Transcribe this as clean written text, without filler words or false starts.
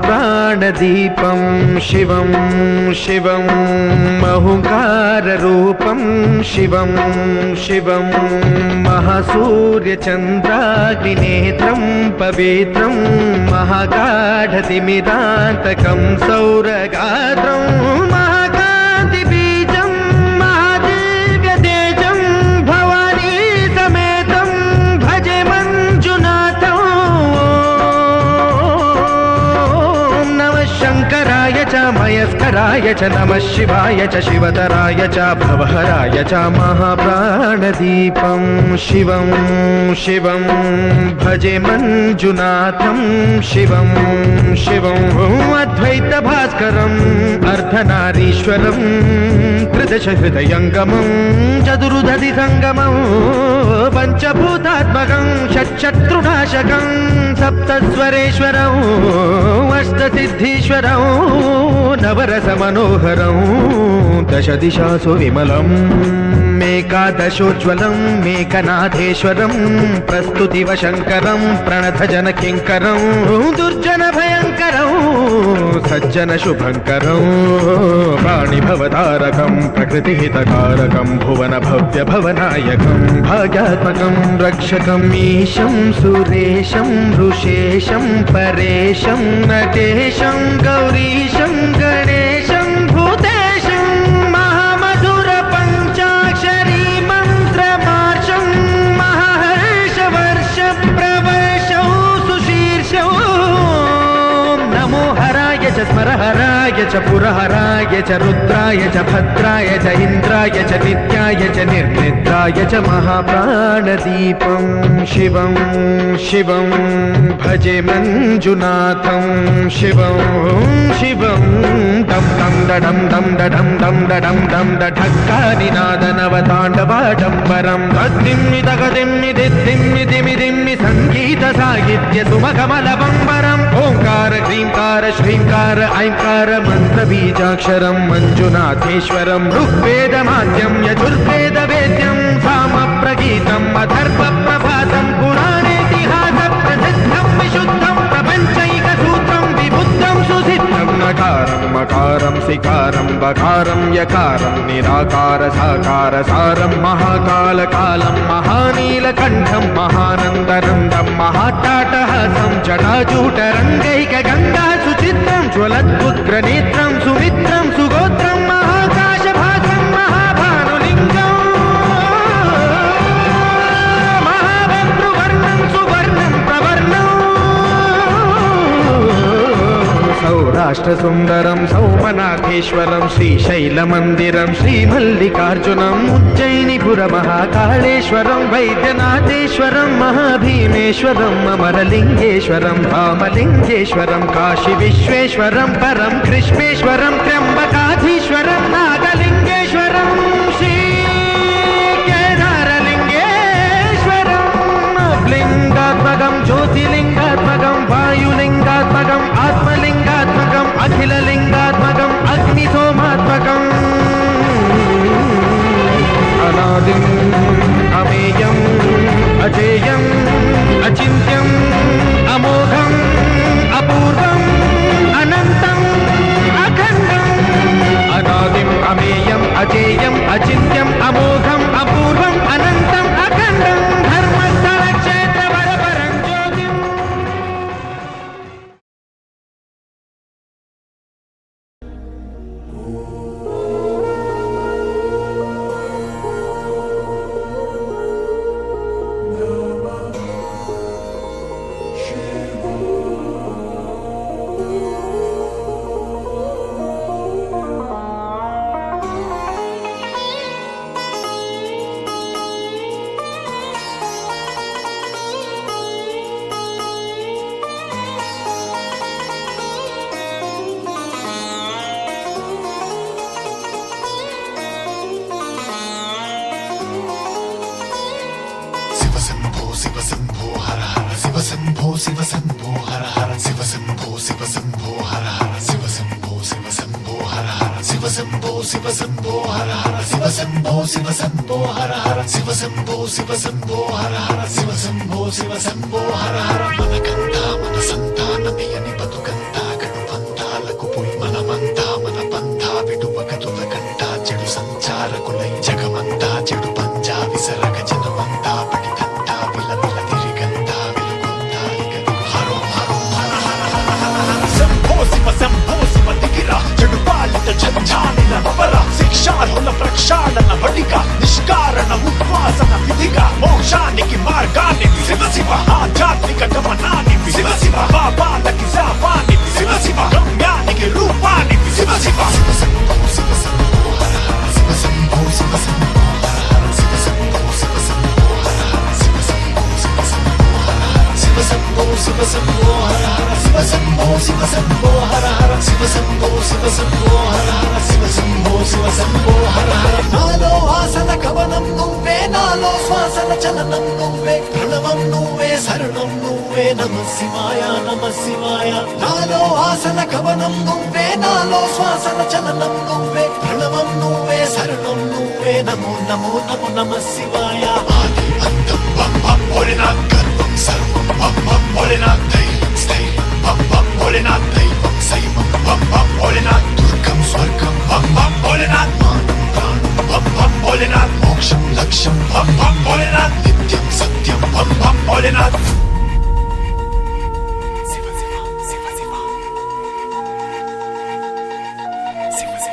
महाप्राणदीपं शिवं शिवं महुकाररूपं शिवं शिवं महासूर्यचन्द्राग्निनेत्रं पवित्रं महागाढतिमिरान्तकं सौरगात्रं महाकान्तिबीजं महादिव्यतेजं भवानी समेतं भजे मञ्जुनाथं। शङ्कराय च मयस्कराय च नमः शिवाय च शिवतराय च भवहराय च महाप्राणदीपं शिवं शिवं भजे मञ्जुनाथं शिवं शिवं अद्वैतभास्करम् अर्धनारीश्वरं त्रिदशहृदयङ्गमं चतुर्दधिसङ्गमं पञ्चभूतात्मकं षट्शत्रुनाशकं सप्तस्वरेश्वरं अष्टसिद्धीश्वरं नवरसमनोहरं दशदिशासु विमलम् मेकादशोज्ज्वलं मेकनाथेश्वरं प्रस्तुतिवशङ्करं प्रणतजनकिङ्करं दुर्जनभयङ्करं सज्जनशुभङ्करं प्राणिभवतारकं प्रकृतिहितकारकं भुवनभव्यभवनायकं भाग्यात्मकं रक्षकम् ईशं सुरेशं ऋषेशं परेशं नटेशं गौरीशं गणेशं भूतेशं महामधुरपञ्चाक्षरी मन्त्रमार्षं महाहर्षवर्षप्रवर्षौ सुशीर्षौ नमो हराय च स्मरहराय च पुरहराय च रुद्राय च भद्राय च इन्द्राय च नित्याय च निर्निद्राय च महाप्राणदीपं शिवं शिवं भजे मञ्जुनाथं शिवं शिवं दं दं दडं दं दडं दं दडं दं दढक्कानिनादनवताण्डवाडम्बरं तद्दिम्मि तगदिम्मि दिद्दिम्मि दिमि दिम्मि सङ्गीतसाहित्य सुमखमलबम्बरम् ओङ्कार ह्रीङ्कार श्रीङ्कार ऐङ्कार मन्त्रबीजाक्षरं मञ्जुनाथेश्वरं ऋग्वेदमाद्यं यजुर्वेदवेद्यं सामप्रगीतम् अथर्वप्रभातं पुराणेतिहासप्रसिद्धं विशुद्धं प्रपञ्चैकसूत्रं विबुद्धं सुसिद्धं नकारं मकारं सिकारं बकारं यकारं निराकार साकार सारं महाकालकालं महानीलकण्ठं महानन्दरन्दं महाट्टाटहासं जटाजूटरङ्गैकगङ्गा सुचित्रं ज्वलद्उग्रनेत्रं सुमित्रं सुगोत्रं महाकाशभासं महाभानुलिङ्गं महाभद्रुवर्णं सुवर्णं प्रवर्णं सौराष्ट्रसुन्दरं सौमनाथेश्वरं श्रीशैलमन्दिरं श्रीमल्लिकार्जुनम् उज्जयिनीपुरमहाकाळेश्वरं वैद्यनाथेश्वरं महाभीमेश्वरं अमरलिङ्गेश्वरं धामलिङ्गेश्वरं काशीविश्वेश्वरं परं कृष्णेश्वरं त्र्यम्बकाधीश्वरं नागलिङ्गेश्वरं श्रीकेदारलिङ्गेश्वरं लिङ्गात्मकं ज्योतिलिङ्गात्मकं वायुलिङ्गात्मकं आत्मलिङ्गात्मकं अखिललिङ्गात्मकं अग्निसोमात्मकम् अनादिम् अमेयम् अजेयम् अचिन्त्यम् अमोघम् अपूर्वम् अनन्तम् अखण्डम् अनादिम् अमेयम् अजेयम् अचिन्त्यम् अमोघम् अपूर्वम् अनन्तम् अखण्डम् धर्मस्थलक्षेत्रवरपरं ज्योतिम्। శివ శంభో హర హర మనకంతా మన సంతానమే అని బతుకంతా గడు వడిగా నిష్కారణ ఉద్వాసన విధిగా మోక్షానికి మార్గాన్ని శివ శివ ఆధ్యాత్మిక గమనాన్ని శివ శివ పాపాలకి శాపాన్ని శివ శివ గమ్యానికి రూపాన్ని శివ శివ శివ శంభో హర హర శివ శంభో శివ శంభో హర హర శివ శంభో శివ శంభో హర హర శివ శంభో శివ శంభో హర హర శివ శంభో శివ శంభో హర హర శివ శంభో శివ శంభో హర హర శివ శంభో శివ శంభో హర హర శివ శంభో శివ శంభో హర హర నాలో ఆసన కవనం నువ్వే నాలో శ్వాసన చలనం నువ్వే ప్రణవం నువ్వే శరణం నువ్వే నమః శివాయ నమః శివాయ నాలో ఆసన కవనం నువ్వే నాలో శ్వాసన చలనం నువ్వే ప్రణవం నువ్వే శరణం నువ్వే నమో నమో నమో నమః శివాయ ఆది అంతం బం బం భోలేనాథ్ గర్వం సర్వం బం బం భోలేనాథ్ ధైర్యం స్థైర్యం బం బం భోలేనాథ్ దైవం శైవం బం బం భోలేనాథ్ దుర్గం స్వర్గం బం బం భోలేనాథ్ మానం ప్రాణం బం బం భోలేనాథ్ మోక్షం లక్ష్యం బం బం భోలేనాథ్ నిత్యం సత్యం బం బం భోలేనాథ్ శివ శివ శివ శివ శివ శివ